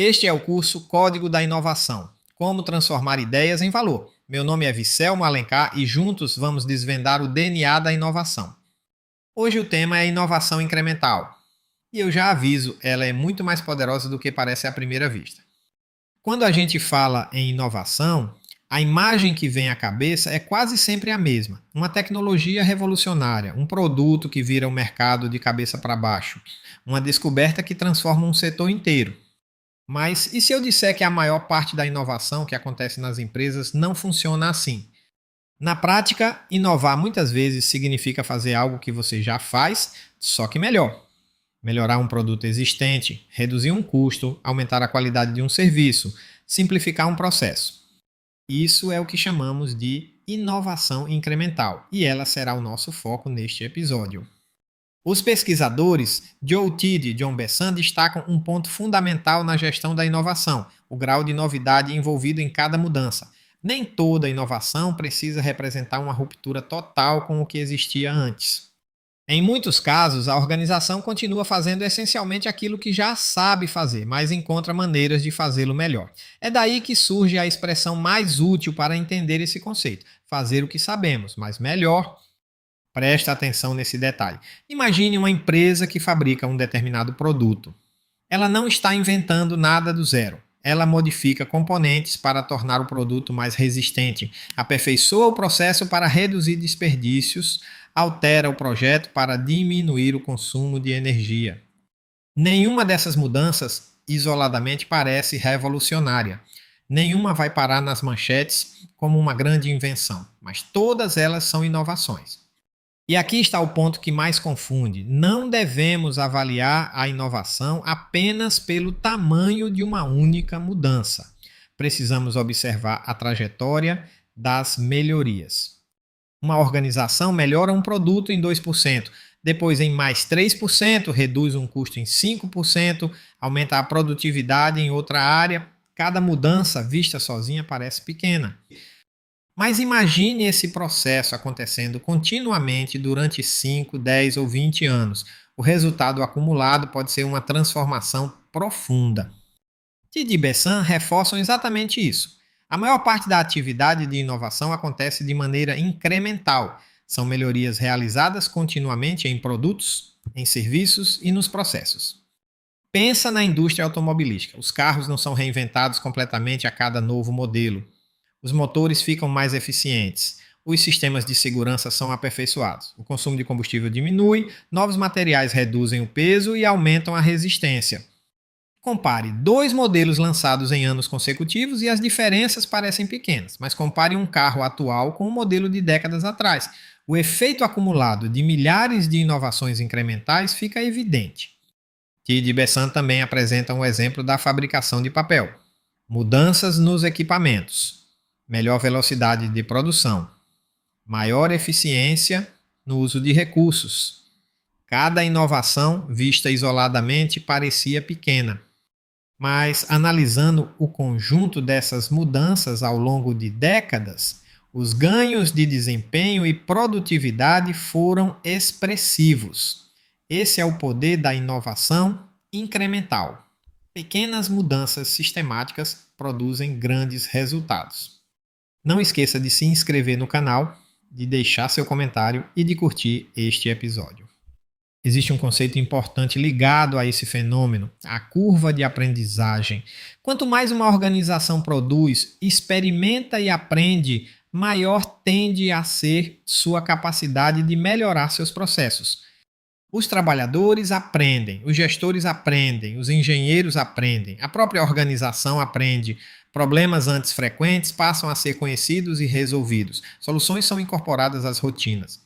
Este é o curso Código da Inovação: Como transformar ideias em valor. Meu nome é Vicelmo Alencar e juntos vamos desvendar o DNA da inovação. Hoje o tema é inovação incremental. E eu já aviso, ela é muito mais poderosa do que parece à primeira vista. Quando a gente fala em inovação, a imagem que vem à cabeça é quase sempre a mesma. Uma tecnologia revolucionária, um produto que vira o mercado de cabeça para baixo, uma descoberta que transforma um setor inteiro. Mas e se eu disser que a maior parte da inovação que acontece nas empresas não funciona assim? Na prática, inovar muitas vezes significa fazer algo que você já faz, só que melhor. Melhorar um produto existente, reduzir um custo, aumentar a qualidade de um serviço, simplificar um processo. Isso é o que chamamos de inovação incremental, e ela será o nosso foco neste episódio. Os pesquisadores Joe Tidd e John Bessan destacam um ponto fundamental na gestão da inovação: o grau de novidade envolvido em cada mudança. Nem toda inovação precisa representar uma ruptura total com o que existia antes. Em muitos casos, a organização continua fazendo essencialmente aquilo que já sabe fazer, mas encontra maneiras de fazê-lo melhor. É daí que surge a expressão mais útil para entender esse conceito: fazer o que sabemos, mas melhor. Presta atenção nesse detalhe. Imagine uma empresa que fabrica um determinado produto. Ela não está inventando nada do zero. Ela modifica componentes para tornar o produto mais resistente, aperfeiçoa o processo para reduzir desperdícios, altera o projeto para diminuir o consumo de energia. Nenhuma dessas mudanças isoladamente parece revolucionária. Nenhuma vai parar nas manchetes como uma grande invenção, mas todas elas são inovações. E aqui está o ponto que mais confunde: não devemos avaliar a inovação apenas pelo tamanho de uma única mudança. Precisamos observar a trajetória das melhorias. Uma organização melhora um produto em 2%, depois em mais 3%, reduz um custo em 5%, aumenta a produtividade em outra área. Cada mudança vista sozinha parece pequena. Mas imagine esse processo acontecendo continuamente durante 5, 10 ou 20 anos. O resultado acumulado pode ser uma transformação profunda. Tidd e Bessan reforçam exatamente isso. A maior parte da atividade de inovação acontece de maneira incremental. São melhorias realizadas continuamente em produtos, em serviços e nos processos. Pensa na indústria automobilística. Os carros não são reinventados completamente a cada novo modelo. Os motores ficam mais eficientes, os sistemas de segurança são aperfeiçoados, o consumo de combustível diminui, novos materiais reduzem o peso e aumentam a resistência. Compare dois modelos lançados em anos consecutivos e as diferenças parecem pequenas, mas compare um carro atual com um modelo de décadas atrás. O efeito acumulado de milhares de inovações incrementais fica evidente. Tidd e Bessan também apresentam o exemplo da fabricação de papel. Mudanças nos equipamentos. Melhor velocidade de produção, maior eficiência no uso de recursos. Cada inovação, vista isoladamente, parecia pequena, mas analisando o conjunto dessas mudanças ao longo de décadas, os ganhos de desempenho e produtividade foram expressivos. Esse é o poder da inovação incremental. Pequenas mudanças sistemáticas produzem grandes resultados. Não esqueça de se inscrever no canal, de deixar seu comentário e de curtir este episódio. Existe um conceito importante ligado a esse fenômeno: a curva de aprendizagem. Quanto mais uma organização produz, experimenta e aprende, maior tende a ser sua capacidade de melhorar seus processos. Os trabalhadores aprendem, os gestores aprendem, os engenheiros aprendem, a própria organização aprende. Problemas antes frequentes passam a ser conhecidos e resolvidos. Soluções são incorporadas às rotinas.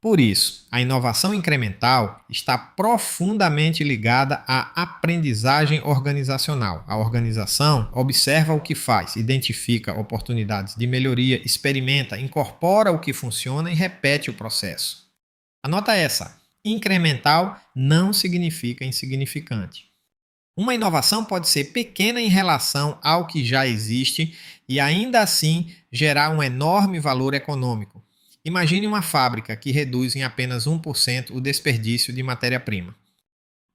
Por isso, a inovação incremental está profundamente ligada à aprendizagem organizacional. A organização observa o que faz, identifica oportunidades de melhoria, experimenta, incorpora o que funciona e repete o processo. Anota essa: incremental não significa insignificante. Uma inovação pode ser pequena em relação ao que já existe e ainda assim gerar um enorme valor econômico. Imagine uma fábrica que reduz em apenas 1% o desperdício de matéria-prima.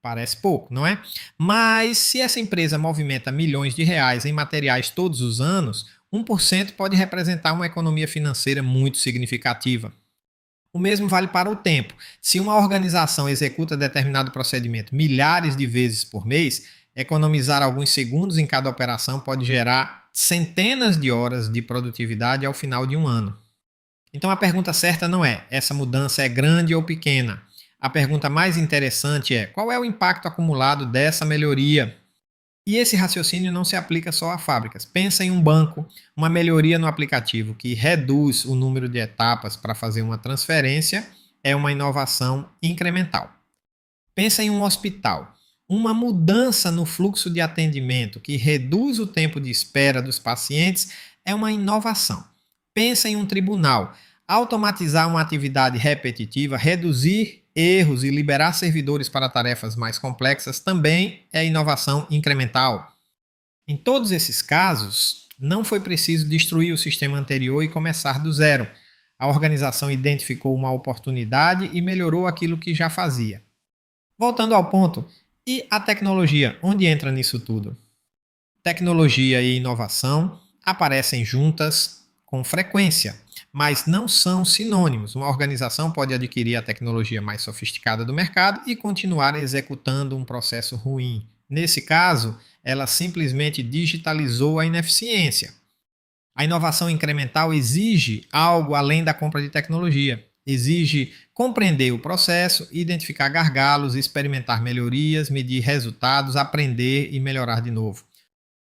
Parece pouco, não é? Mas se essa empresa movimenta milhões de reais em materiais todos os anos, 1% pode representar uma economia financeira muito significativa. O mesmo vale para o tempo. Se uma organização executa determinado procedimento milhares de vezes por mês, economizar alguns segundos em cada operação pode gerar centenas de horas de produtividade ao final de um ano. Então a pergunta certa não é: essa mudança é grande ou pequena? A pergunta mais interessante é: qual é o impacto acumulado dessa melhoria? E esse raciocínio não se aplica só a fábricas. Pensa em um banco, uma melhoria no aplicativo que reduz o número de etapas para fazer uma transferência é uma inovação incremental. Pensa em um hospital. Uma mudança no fluxo de atendimento que reduz o tempo de espera dos pacientes é uma inovação. Pensa em um tribunal. Automatizar uma atividade repetitiva, reduzir erros e liberar servidores para tarefas mais complexas também é inovação incremental. Em todos esses casos, não foi preciso destruir o sistema anterior e começar do zero. A organização identificou uma oportunidade e melhorou aquilo que já fazia. Voltando ao ponto, e a tecnologia, onde entra nisso tudo? Tecnologia e inovação aparecem juntas com frequência, mas não são sinônimos. Uma organização pode adquirir a tecnologia mais sofisticada do mercado e continuar executando um processo ruim. Nesse caso, ela simplesmente digitalizou a ineficiência. A inovação incremental exige algo além da compra de tecnologia. Exige compreender o processo, identificar gargalos, experimentar melhorias, medir resultados, aprender e melhorar de novo.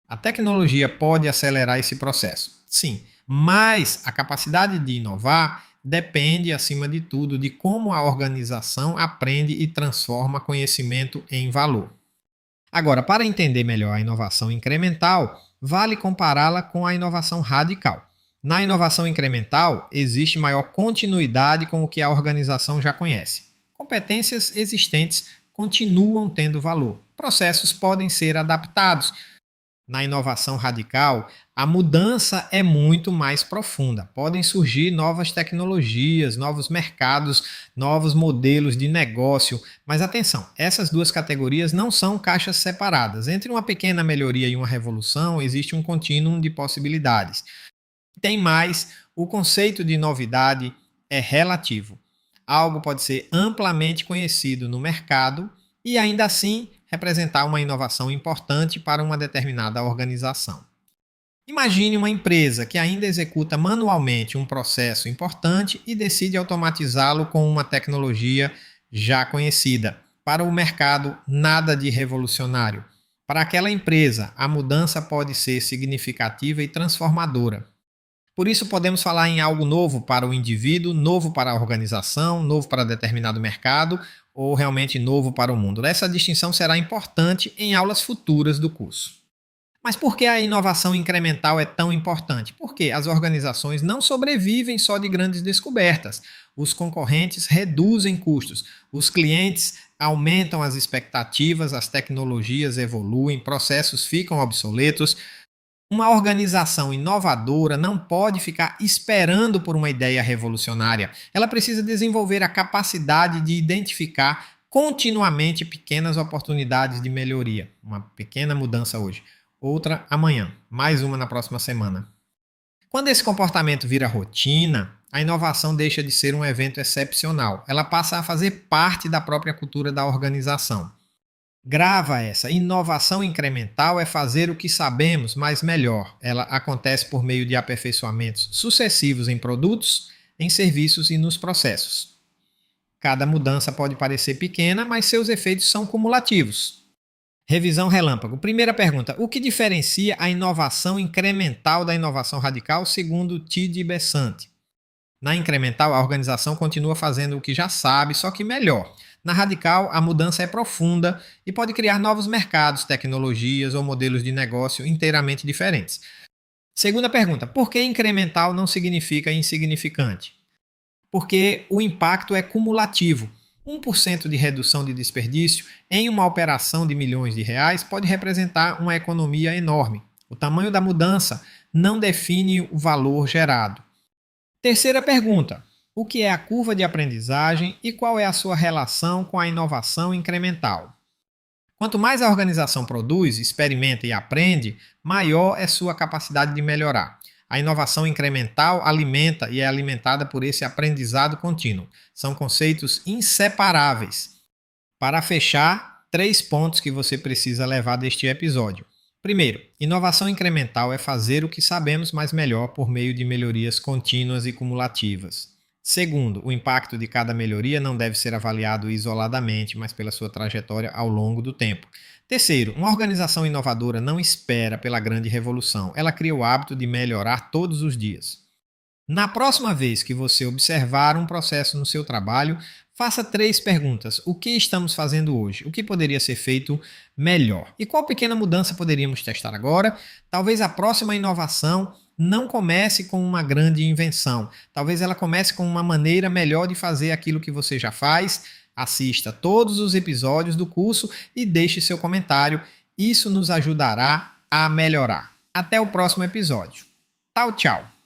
A tecnologia pode acelerar esse processo, sim, mas a capacidade de inovar depende, acima de tudo, de como a organização aprende e transforma conhecimento em valor. Agora, para entender melhor a inovação incremental, vale compará-la com a inovação radical. Na inovação incremental, existe maior continuidade com o que a organização já conhece. Competências existentes continuam tendo valor. Processos podem ser adaptados. Na inovação radical, a mudança é muito mais profunda. Podem surgir novas tecnologias, novos mercados, novos modelos de negócio. Mas atenção, essas duas categorias não são caixas separadas. Entre uma pequena melhoria e uma revolução, existe um contínuo de possibilidades. Tem mais, o conceito de novidade é relativo. Algo pode ser amplamente conhecido no mercado e ainda assim representar uma inovação importante para uma determinada organização. Imagine uma empresa que ainda executa manualmente um processo importante e decide automatizá-lo com uma tecnologia já conhecida. Para o mercado, nada de revolucionário. Para aquela empresa, a mudança pode ser significativa e transformadora. Por isso, podemos falar em algo novo para o indivíduo, novo para a organização, novo para determinado mercado ou realmente novo para o mundo. Essa distinção será importante em aulas futuras do curso. Mas por que a inovação incremental é tão importante? Porque as organizações não sobrevivem só de grandes descobertas. Os concorrentes reduzem custos, os clientes aumentam as expectativas, as tecnologias evoluem, processos ficam obsoletos. Uma organização inovadora não pode ficar esperando por uma ideia revolucionária. Ela precisa desenvolver a capacidade de identificar continuamente pequenas oportunidades de melhoria. Uma pequena mudança hoje, outra amanhã, mais uma na próxima semana. Quando esse comportamento vira rotina, a inovação deixa de ser um evento excepcional. Ela passa a fazer parte da própria cultura da organização. Grava essa. Inovação incremental é fazer o que sabemos, mas melhor. Ela acontece por meio de aperfeiçoamentos sucessivos em produtos, em serviços e nos processos. Cada mudança pode parecer pequena, mas seus efeitos são cumulativos. Revisão relâmpago. Primeira pergunta: o que diferencia a inovação incremental da inovação radical segundo Tid e Bessant? Na incremental, a organização continua fazendo o que já sabe, só que melhor. Na radical, a mudança é profunda e pode criar novos mercados, tecnologias ou modelos de negócio inteiramente diferentes. Segunda pergunta: por que incremental não significa insignificante? Porque o impacto é cumulativo. 1% de redução de desperdício em uma operação de milhões de reais pode representar uma economia enorme. O tamanho da mudança não define o valor gerado. Terceira pergunta: o que é a curva de aprendizagem e qual é a sua relação com a inovação incremental? Quanto mais a organização produz, experimenta e aprende, maior é sua capacidade de melhorar. A inovação incremental alimenta e é alimentada por esse aprendizado contínuo. São conceitos inseparáveis. Para fechar, 3 pontos que você precisa levar deste episódio. Primeiro, inovação incremental é fazer o que sabemos, mas melhor por meio de melhorias contínuas e cumulativas. Segundo, o impacto de cada melhoria não deve ser avaliado isoladamente, mas pela sua trajetória ao longo do tempo. Terceiro, uma organização inovadora não espera pela grande revolução, ela cria o hábito de melhorar todos os dias. Na próxima vez que você observar um processo no seu trabalho, faça 3 perguntas. O que estamos fazendo hoje? O que poderia ser feito melhor? E qual pequena mudança poderíamos testar agora? Talvez a próxima inovação não comece com uma grande invenção. Talvez ela comece com uma maneira melhor de fazer aquilo que você já faz. Assista todos os episódios do curso e deixe seu comentário. Isso nos ajudará a melhorar. Até o próximo episódio. Tchau, tchau.